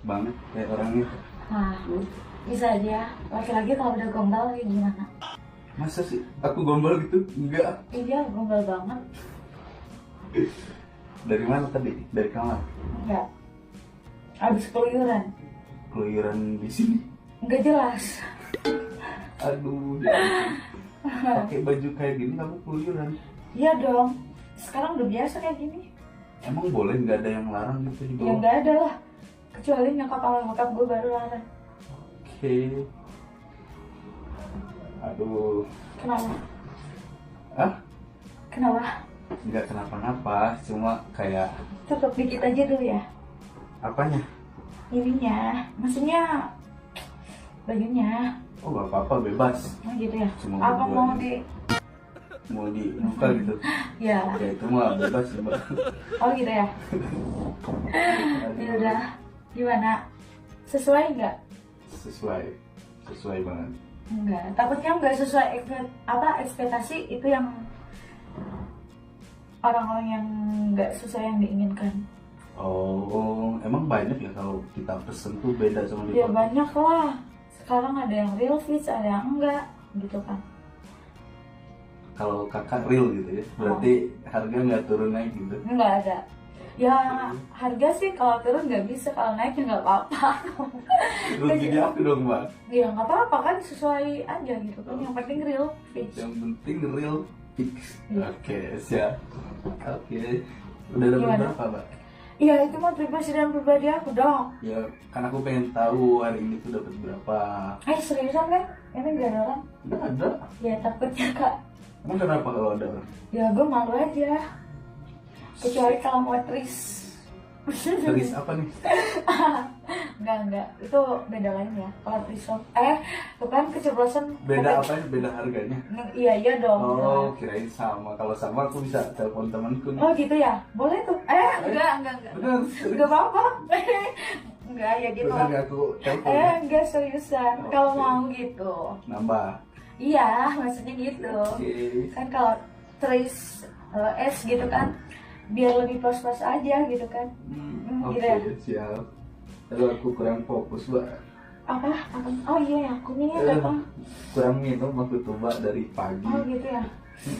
banget kayak orangnya. Nah, bisa aja. Laki-laki kalau udah gombal kayak gimana? Masa sih aku gombal gitu? Enggak. Iya, gombal banget. Dari mana tadi? Dari kamar? Enggak. Abis keluyuran. Keluyuran di sini. Enggak jelas. Aduh, ya ampun. Pakai baju kayak gini kamu keluyuran? Iya dong. Sekarang udah biasa kayak gini. Emang boleh, nggak ada yang larang gitu di Ya bawah? enggak ada lah. Kecuali nyokap sama bokap gue baru larang. Oke. Aduh. Kenapa? Ah? Kenapa? Nggak kenapa-napa, cuma kayak Tutup dikit aja dulu ya. apanya? Ininya. Maksudnya bajunya. Oh nggak apa-apa, bebas. Oh gitu ya. Cuma Apa berdua mau aja. di... Mau dibuka gitu. Ya. Ya itu mah bebas ya, Mbak. Oh gitu ya. Ya udah. Gimana? Sesuai nggak? Sesuai banget. Enggak. Takutnya nggak sesuai ekspektasi itu yang orang-orang yang nggak sesuai yang diinginkan. Oh, emang banyak ya kalau kita pesen tuh beda sama di Ya kota? banyak lah. Sekarang ada yang real fish, ada yang enggak, gitu kan. Kalau kakak real gitu ya, berarti harga nggak turun naik gitu? Enggak ada. Ya harga sih kalau turun nggak bisa, kalau naik ya nggak apa-apa. Terus jadi aku dong, Mbak. Ya nggak apa-apa kan, sesuai aja gitu kan. Yang penting real fish. Yang penting real fix. Iya. Oke, siap. Oke. Udah dapat Gimana? berapa, Mbak? Iya itu mah privasi dan pribadi aku dong. Ya, kan aku pengen tahu hari ini tuh dapat berapa. Seriusan kan? Ini nggak ada orang? Nggak ada. Ya takutnya kak. Emang kenapa kalau ada orang? Ya gue malu aja. Kecuali kalau mau tris. Tulis apa nih? Enggak. Itu beda lain ya. Kalau trisom. Tuh kan keceplosan. Beda apa ya? Beda harganya? Iya dong. Oh, kirain sama. Kalau sama aku bisa telepon temanku nih. Oh gitu ya? Boleh tuh. Enggak. Bener. Enggak apa-apa. Enggak ya gitu. Bener nggak aku telepon? Enggak seriusan. Oke. Kalau mau gitu. Nambah. Iya, maksudnya gitu. Oke. Kan kalau tris S gitu kan, biar lebih pas-pas aja gitu kan. Oke, Gitu ya. siap. Aduh, aku kurang fokus, Mbak. Apa? Oh iya ya, kunyitnya apa? Kurang minum waktu tuh, Mbak, dari pagi. Oh gitu ya.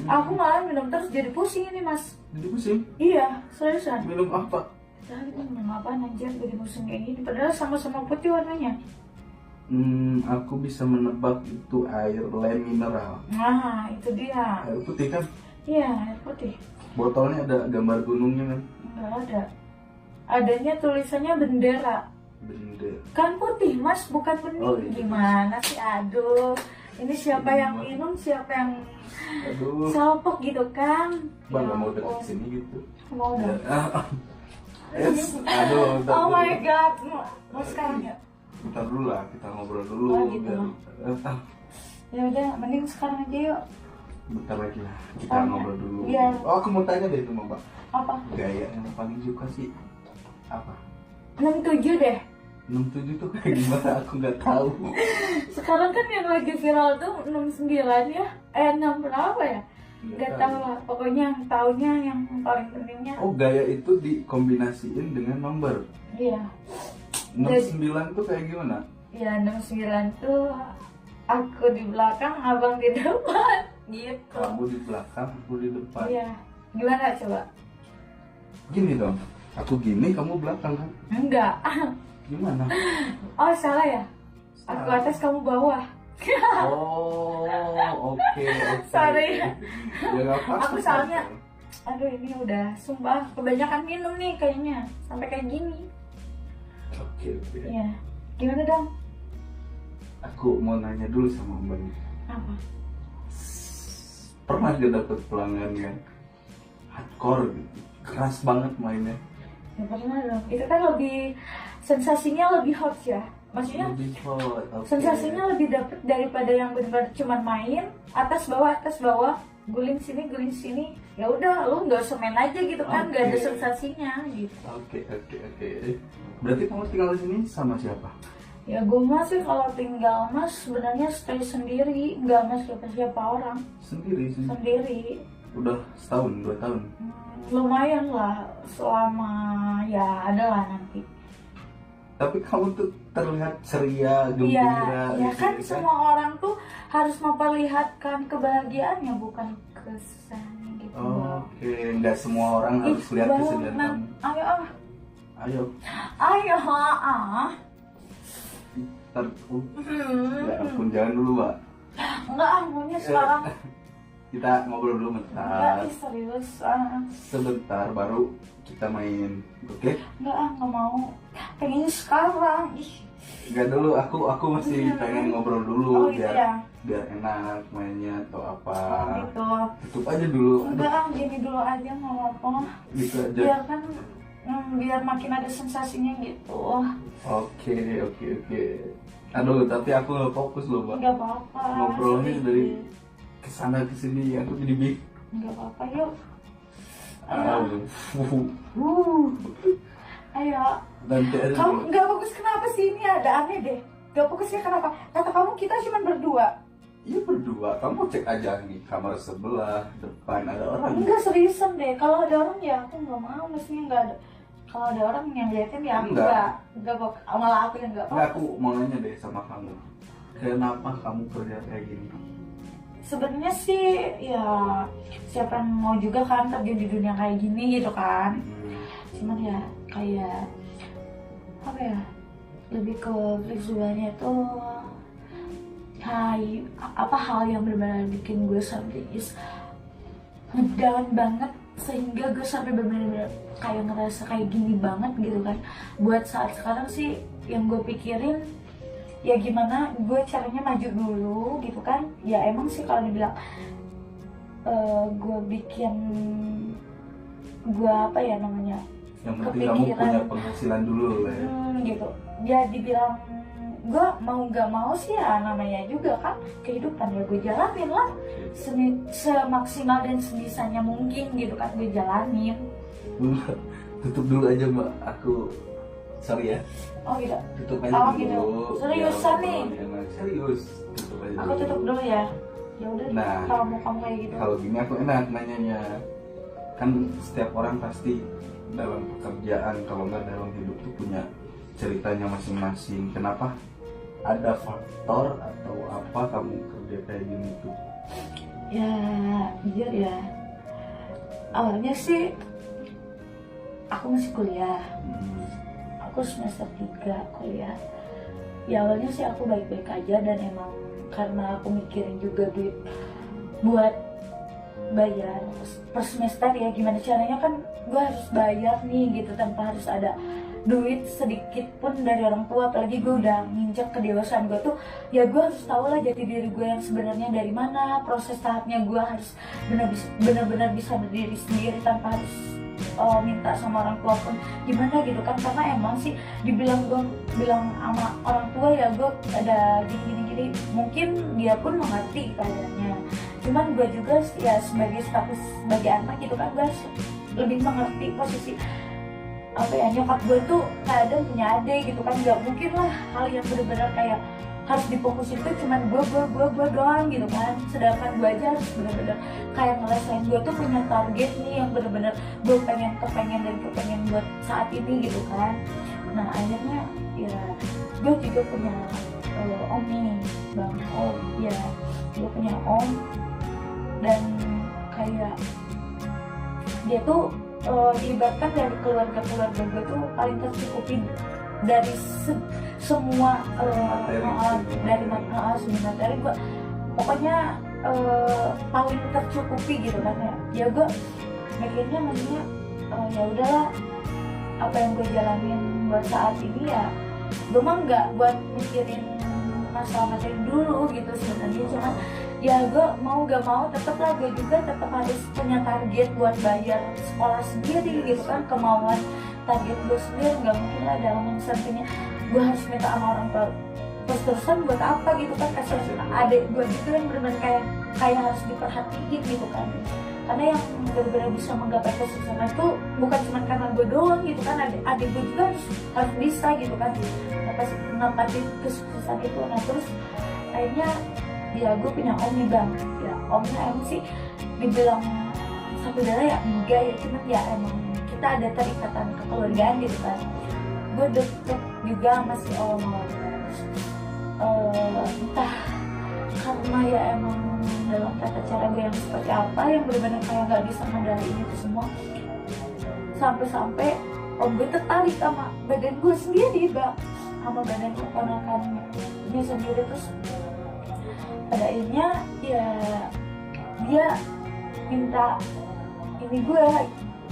Aku malah minum terus jadi pusing ini mas. Jadi pusing. Iya, seriusan. Minum apa? Tadi minum apa anjir jadi pusing kayak gini. Padahal sama-sama putih warnanya. Aku bisa menebak itu air lem mineral. Nah, itu dia. Air putih kan? Iya, air putih. Botolnya ada gambar gunungnya kan? Enggak ada. Adanya tulisannya bendera. Bendera. Kan putih mas, bukan bening. Oh, iya. Gimana sih? Aduh. Ini siapa yang minum, siapa yang Aduh, salpok gitu kan? Bang nggak mau Ya deket ampun. sini gitu. Mau dong. Yes, aduh, bentar Oh dulu. my god. Mau sekarang ya? Bentar dulu lah, kita ngobrol dulu. Oh, gitu. biar- Ya udah, mending sekarang aja yuk. bentar lagi lah, kita Oh, ngobrol dulu. iya. Oh, aku mau tanya deh itu, Mbak. Apa? Gaya yang paling suka sih apa? 67 deh. 67 tuh kayak gimana? Aku nggak tahu. Sekarang kan yang lagi viral tuh 69 ya. 6 berapa ya? Gak tahu lah. Pokoknya yang taunya yang paling pentingnya. Oh, gaya itu dikombinasiin dengan nomor. Iya. 69 tuh kayak gimana? Ya 69 tuh aku di belakang, abang di depan. Gitu. Kamu di belakang, aku di depan. Iya. Gimana coba? Gini dong. Aku gini, kamu belakang kan? Enggak. Gimana? Oh salah ya? Aku atas, kamu bawah. Oh, oke. Sorry. Ya nggak apa-apa. Aku soalnya, aduh ini udah sumpah kebanyakan minum nih kayaknya sampai kayak gini. Oke. Iya. Gimana dong? Aku mau nanya dulu sama Mbak. Apa? Pernah gak dapet pelanggan yang hardcore gitu? Keras banget mainnya. Ya pernah dong. Itu kan lebih sensasinya lebih hot ya. Maksudnya Lebih hot, oke. sensasinya lebih dapet daripada yang benar-benar cuma main atas bawah guling sini. Ya udah, lu nggak usah main aja gitu kan, nggak ada Oke. sensasinya gitu. Oke. Berarti kamu tinggal di sini sama siapa? Ya gue mah sih kalau tinggal mas sebenarnya stay sendiri, nggak mas siapa orang, Sendiri sih. sendiri. Udah setahun, 2 tahun. Lumayan lah selama ya ada lah nanti. Tapi kamu tuh terlihat ceria, Iya, gembira. ya gitu, kan semua orang tuh harus memperlihatkan kebahagiaannya bukan kesusahannya gitu. Oke, nggak semua orang harus lihat kesedihan kamu. Ayo Ayo, ayo ntar, ya ampun, jangan dulu, Mbak. enggak maunya sekarang. Kita ngobrol dulu Enggak, bentar. serius. Sebentar baru kita main, oke? Enggak mau. Pengennya sekarang. Ih. Enggak dulu, aku masih pengen ngobrol dulu Oh gitu biar ya. biar enak mainnya atau apa. Oh gitu. Tutup aja dulu. Aduh, Enggak, gini dulu aja nggak apa-apa. gitu aja. Biar kan biar makin ada sensasinya gitu. Oke. Aduh, tapi aku nggak fokus loh, Mbak. Enggak apa-apa. Ngobrolnya sedikit. dari kesana kesini, aku jadi bingung. Enggak apa-apa, yuk. Ayo. Ayo. Nanti aja Kamu dulu. nggak fokus kenapa sih, ini ada aneh deh. Nggak fokusnya kenapa? Kata kamu kita cuma berdua. Iya berdua, kamu cek aja nih kamar sebelah, depan ada orang. Enggak, seriusan deh. Kalau ada orang ya aku nggak mau, mestinya nggak ada. Kalau ada orang yang liatin ya aku nggak kok, malah aku yang nggak Enggak, fokus. aku mau nanya deh sama kamu. Kenapa kamu kerja kayak gini? Sebenarnya sih ya siapa yang mau juga kan kerja di dunia kayak gini gitu kan. Cuman ya kayak apa ya, lebih ke fleksibelnya tuh hal yang benar-benar bikin gue sampai ngedown banget, sehingga gue sampai benar-benar kayak ngerasa kayak gini banget gitu kan. Buat saat sekarang sih yang gue pikirin ya gimana gue caranya maju dulu gitu kan. Ya emang sih kalau dibilang gue bikin gue apa ya namanya, Yang penting kamu kepikiran. punya penghasilan dulu lah ya. Gitu ya, dibilang gue mau nggak mau sih ya namanya juga kan kehidupan, ya gue jalanin lah semaksimal dan sebisanya mungkin gitu kan, gue jalanin. Tutup dulu aja, Mbak. Aku sorry ya. Oh gitu. Tutup aja Oh, dulu. gitu. Seriusan Biar nih? ngobrolnya enak. Serius. Tutup aja Aku tutup dulu ya. Ya udah, Nah, kalau mau kamu kayak gitu. Kalau gini aku enak nanyanya. Kan setiap orang pasti dalam pekerjaan, kalau nggak dalam hidup tuh punya ceritanya masing-masing. Kenapa ada faktor atau apa kamu kerja kayak gini tuh? Ya jujur ya, awalnya sih aku masih kuliah. Aku semester 3 kuliah. Ya awalnya sih aku baik-baik aja, dan emang karena aku mikirin juga duit buat bayar per semester, ya gimana caranya kan gue harus bayar nih gitu tanpa harus ada duit sedikit pun dari orang tua. Apalagi gue udah nginjak kedewasaan gue tuh, ya gue harus tahu lah jati diri gue yang sebenarnya dari mana, proses tahapnya gue harus benar-benar bisa berdiri sendiri tanpa harus minta sama orang tua pun gimana gitu kan. Karena emang sih dibilang gue bilang sama orang tua ya gue ada gini, mungkin dia pun mengerti keadaannya, cuman gue juga ya sebagai status sebagai anak gitu kan, gue lebih mengerti posisi apa ya, nyokap gue tuh kadang punya adik gitu kan. Nggak mungkin lah hal yang benar-benar kayak harus difokusin tuh cuman gue doang gitu kan. Sedangkan gue aja harus benar-benar kayak ngerasain gue tuh punya target nih yang benar-benar gue kepengen buat saat ini gitu kan. Nah akhirnya ya gue juga punya om nih bang, Om. ya gue punya om, dan kayak dia tuh diibaratkan dari keluarga gue tuh paling tercukupi dari semua dari materi gue, pokoknya paling tercukupi gitu kan ya. Ya gue mikirnya maksudnya ya udahlah, apa yang gue jalanin buat saat ini ya gue mah nggak buat mikirin masalah materi dulu gitu sebenarnya. Cuman ya gue mau gak mau tetap lah, gue juga tetap harus punya target buat bayar sekolah sendiri gitu kan. Kemauan target gue sendiri, nggak mungkin lah dalam sampingnya gue harus minta sama orang tua terus-terusan buat apa gitu kan. Kasihan adik gue gitu yang benar-benar kayak harus diperhatiin gitu kan. Karena yang benar-benar bisa menggapai kesuksesan itu bukan cuma karena gue doang gitu kan, adik gue juga harus bisa gitu kan menempati kesuksesan itu. Nah terus akhirnya ya gue punya om nih bang, ya omnya emang sih dibilang satu darah ya enggak ya, cuman ya emang kita ada terikatan kekeluargaan gitu kan. Gue deket juga sama si Om. Entah karena ya emang dalam tata cara gue yang seperti apa, yang benar-benar kayak nggak bisa ngendaliin itu semua, sampai-sampai Om gue tertarik sama badan gue sendiri bang, sama badan keponakannya sendiri. Terus pada akhirnya ya dia minta ini gue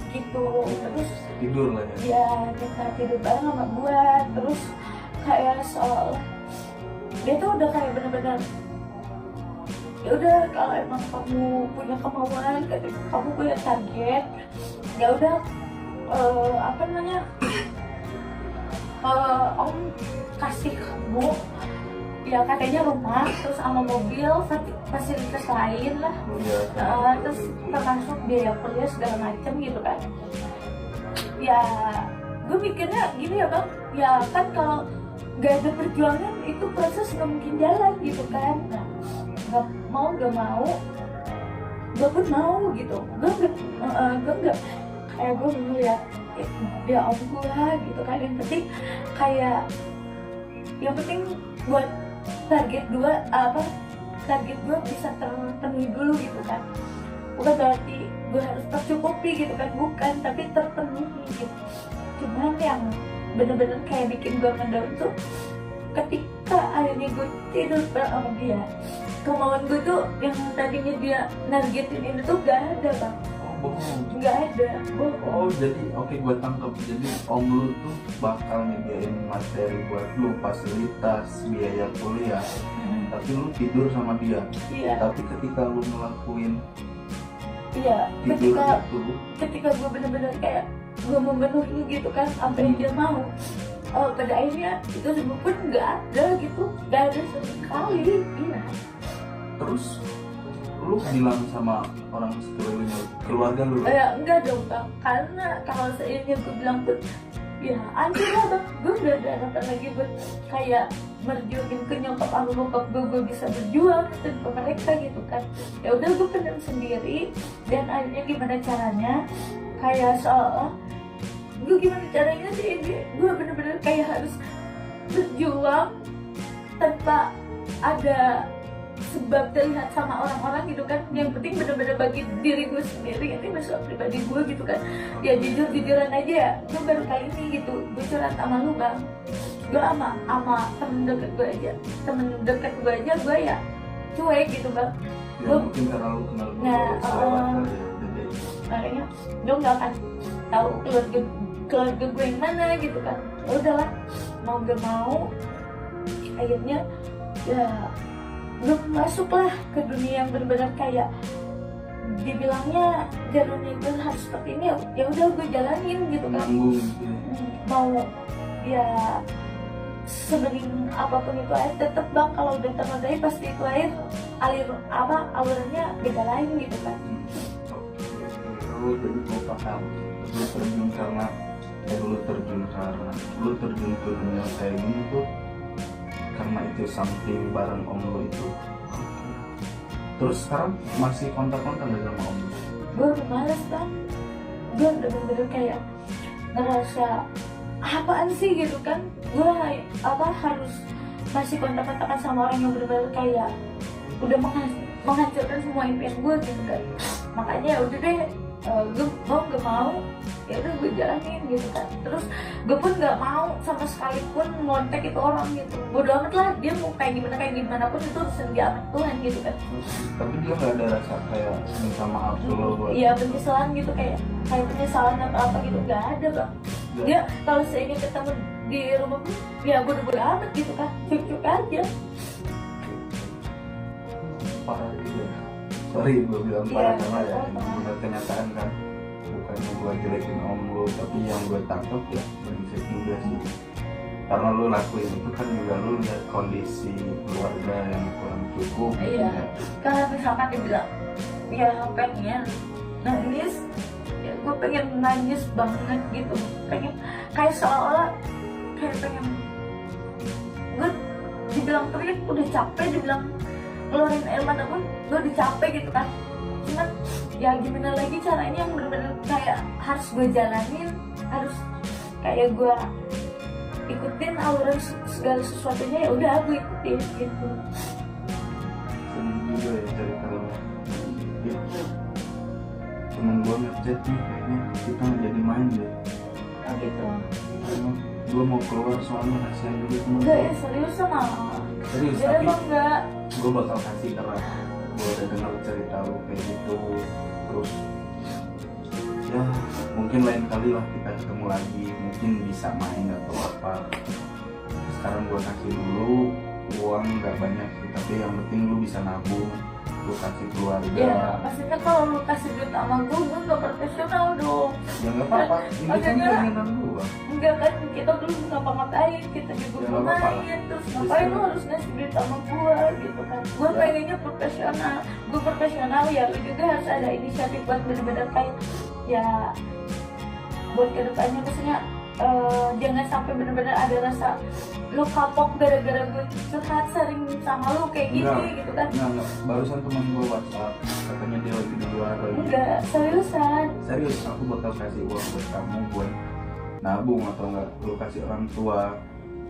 gitu, terus tidur lah ya. dia minta tidur bareng sama gue. Terus kayak soal dia tuh udah kayak bener-bener ya udah, kalau emang kamu punya kemauan, kamu punya target, ya udah apa namanya, Om kasih kamu ya katanya rumah, terus sama mobil, fasilitas lain lah, terus termasuk biaya kuliah segala macem gitu kan. Ya gue mikirnya gini ya bang, ya kan kalau gak ada perjuangan itu proses gak mungkin jalan gitu kan. Nah, gak mau gue pun mau gitu. Gue nggak kayak gue ngeliat dia Om gue gitu kan. Yang penting buat target gue bisa terpenuhi dulu gitu kan. Bukan berarti gue harus tercukupi gitu kan, bukan, tapi terpenuhi gitu. Cuman yang bener-bener kayak bikin gue mendown tuh ketika akhirnya gue tidur bareng sama dia, kemauan gue tuh yang tadinya dia nargetin ini tuh gak ada bang. Bohong. Gak ada, bohong. Oh jadi oke, gue tangkap. Jadi Om lu tuh bakal nyediain materi buat lu, fasilitas, biaya kuliah, tapi lu tidur sama dia. Iya. Tapi ketika lu ngelakuin tidur itu, ketika gue bener-bener kayak gue memenuhi gitu kan apa yang dia mau, pada akhirnya itu semua pun gak ada gitu, gak ada sama sekali. Iya. Terus lu bilang sama orang sekelilingnya, keluarga lu? Enggak dong bang, karena kalau seandainya gue bilang pun ya anjir lah bang, gue gak ada harapan lagi buat kayak merjuangin ke nyokap sama bokap gue bisa berjuang dan ke mereka gitu kan. Ya udah gue pendam sendiri, dan akhirnya gimana caranya kayak seolah gue gimana caranya sih ini gue bener-bener kayak harus berjuang tanpa ada sebab terlihat sama orang-orang gitu kan. Yang penting bener-bener bagi diri gue sendiri, ini masalah pribadi gue gitu kan. Ya jujuran aja ya, gue baru kali ini gitu gue curhat sama lu bang. Gue sama temen deket gue aja gue ya cuek gitu bang. Ya Gue mungkin karena lu kenal gue Nah, selewat kali ya. Jadi makanya gue gak akan tahu keluarga gue yang mana gitu kan. Ya udahlah, mau gak mau akhirnya ya gue masuklah ke dunia yang benar-benar kayak dibilangnya jalurnya itu harus seperti ini, ya udah gue jalanin gitu kan. nanggung gitu ya. Mau ya sebening apapun itu air, tetep bang kalau udah ternodai pasti itu air alirannya beda lain gitu kan. Lu jadi gue paham, lu terjun karena lu terjun ke dunia kayak gini tuh karena itu something bareng Om lu itu. Terus sekarang masih kontak-kontak gak sama Om lu? Gue udah males bang, gue udah bener-bener kayak ngerasa apaan sih gitu kan. Gue harus masih kontak-kontakan sama orang yang bener-bener kayak udah menghancurkan semua impian gue gitu kan. Makanya ya udah deh, gue mau gak mau ya udah gue jalanin gitu kan. Terus gue pun gak mau sama sekali pun ngontek itu orang gitu. Bodo amat lah dia mau kayak gimana pun itu urusan dia amat Tuhan gitu kan. Tapi dia gak ada rasa kayak minta maaf dulu buat Iya penyesalan gitu, kayak penyesalan apa gitu gak ada bang. Dia kalau saya ingin ketemu di rumah pun ya bodo amat gitu kan, cuek aja. parah juga. Sorry gue bilang parah karena ya benar kenyataan kan, bukannya gue jelekin Om lu, tapi yang gue tangkap ya brengsek juga sih. Karena lu lakuin itu kan juga lu lihat kondisi keluarga yang kurang cukup. Iya. Ya. Kalau misalkan dibilang ya pengen nangis, ya gue pengen nangis banget gitu. Pengen kayak seolah kayak pengen gue dibilang teriak udah capek, dibilang ngeluarin air mata pun gue udah capek gitu kan. Cuman ya gimana lagi caranya yang bener-bener kayak harus gue jalanin, harus kayak gue ikutin alur segala sesuatunya, ya udah aku ikutin gitu. Sedih juga ya cerita lo. Temen gue ngechat nih, kayaknya kita nggak jadi main deh. Oh gitu. Gue mau keluar soalnya kasihan dulu temen Enggak gue. ya, serius sama. Serius, Jadi tapi emang enggak. gue bakal kasih karena gue udah dengar cerita lu kayak gitu. Terus ya mungkin lain kali lah kita ketemu lagi, mungkin bisa main atau apa. Sekarang gue kasih dulu uang nggak banyak sih, tapi yang penting lu bisa nabung, lu kasih keluarga. Ya, maksudnya kalau lu kasih duit sama gue nggak profesional dong. Ya nggak apa-apa, ini kan Maksudnya- keinginan gua. Enggak kan, kita belum ngapa-ngapain, kita juga Ya, belum nggak apa-apa. main. Terus ngapain lu harus ngasih duit sama gue gitu kan. Gue Ya. pengennya profesional. Gue profesional ya, lu juga harus ada inisiatif buat bener-bener kayak ya buat kedepannya, maksudnya jangan sampai bener-bener ada rasa lu kapok gara-gara gue curhat sering sama lu kayak gini Enggak. gitu kan. Enggak, barusan teman gua WhatsApp katanya dia lagi di luar lagi. Enggak, seriusan. Serius, aku bakal kasih uang buat kamu buat nabung atau enggak lu kasih orang tua.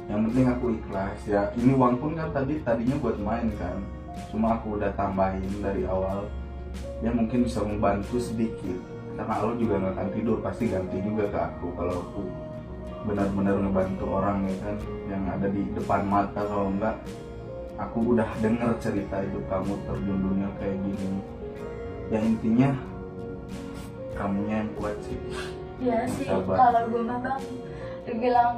Yang penting aku ikhlas ya. Ini uang pun kan tadinya buat main kan. Cuma aku udah tambahin dari awal. Ya mungkin bisa membantu sedikit. Karena lu juga nggak akan tidur, pasti ganti juga ke aku kalau aku benar-benar ngebantu orang ya kan, yang ada di depan mata. Kalau enggak, aku udah dengar cerita hidup kamu terjun dunia kayak gini. Ya intinya kamunya yang kuat sih. Ya sih, Sabar. kalau gue mah bang dibilang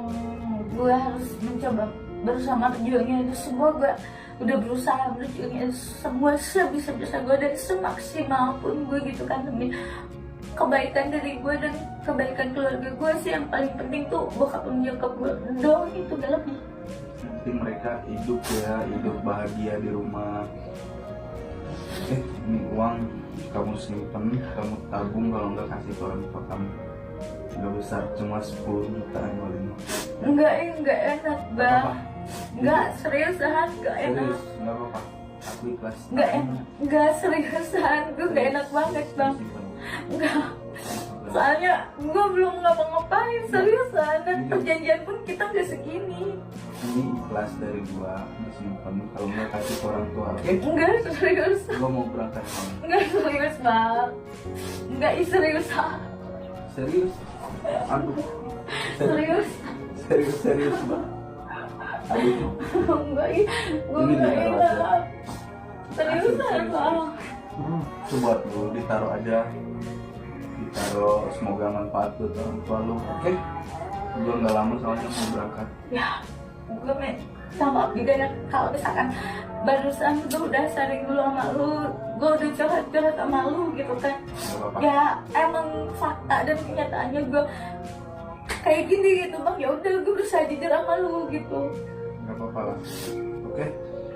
gue harus mencoba berusaha merjuangnya itu semua, gue udah berusaha merjuangnya semua sebisa-bisa gue dan semaksimal pun gue gitu kan, demi kebaikan dari gue dan kebaikan keluarga gue sih. Yang paling penting tuh bokap nyokap gue doang, itu gak lebih. Yang penting mereka hidup ya, hidup bahagia di rumah. Ini uang kamu simpen, kamu tabung, kalau enggak kasih ke orang tua kamu. Enggak besar, cuma 10 juta paling. Enggak enak bang. Enggak seriusan, enggak enak. Serius, enggak apa-apa. Aku ikhlas. Enggak seriusan, gue gak enak banget bang. Enggak, soalnya gue belum ngapa-ngapain seriusan, dan perjanjian pun kita nggak segini. Ini ikhlas dari gua, disimpan. Kalau enggak kasih ke orang tua, oke? Enggak serius, Gua mau berangkat sama. enggak serius bang, enggak seriusan, Serius? Aduh. serius, Serius bang. Aduh. enggak, gue Ini nggak ditaruh enak, aja. seriusan bang. Coba dulu ditaruh aja. Ditaruh, semoga manfaat buat orang tua lu, oke? Gua nggak lama soalnya mau berangkat. Ya, gue sama juga ya, kalau misalkan barusan gue udah sharing dulu sama lu, gue udah curhat sama lu gitu kan. Nggak apa-apa. Ya emang fakta dan kenyataannya gue kayak gini gitu bang, ya udah gue berusaha jujur sama lu gitu. Nggak apa-apa lah. Oke?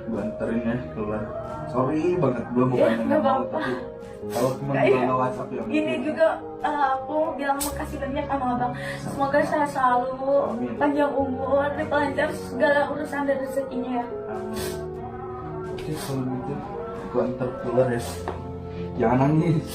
Gua anterin ya keluar. Sorry banget, gua bukan Ya, yang nggak mau, apa-apa. tapi kalau teman Nggak, gua iya. nggak WhatsApp ya Gini mungkin. juga aku bilang makasih banyak sama abang, semoga saya selalu Amin. panjang umur, dilancar segala urusan dan rezekinya ya. Amin. Oke, kalau gitu gua antar keluar ya. Jangan nangis.